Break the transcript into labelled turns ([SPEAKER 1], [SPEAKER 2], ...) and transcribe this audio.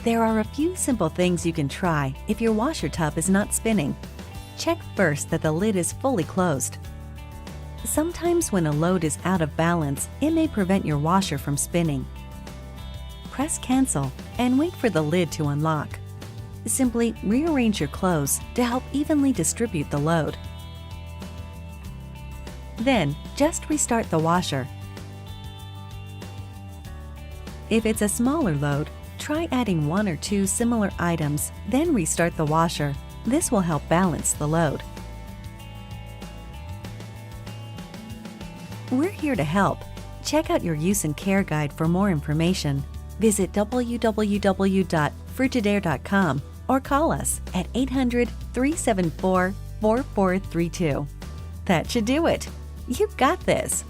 [SPEAKER 1] There are a few simple things you can try if your washer tub is not spinning. Check first that the lid is fully closed. Sometimes when a load is out of balance, it may prevent your washer from spinning. Press cancel and wait for the lid to unlock. Simply rearrange your clothes to help evenly distribute the load. Then, just restart the washer. If it's a smaller load, try adding 1 or 2 similar items, then restart the washer. This will help balance the load. We're here to help. Check out your use and care guide for more information. Visit www.frigidaire.com or call us at 800-374-4432. That should do it. You got this!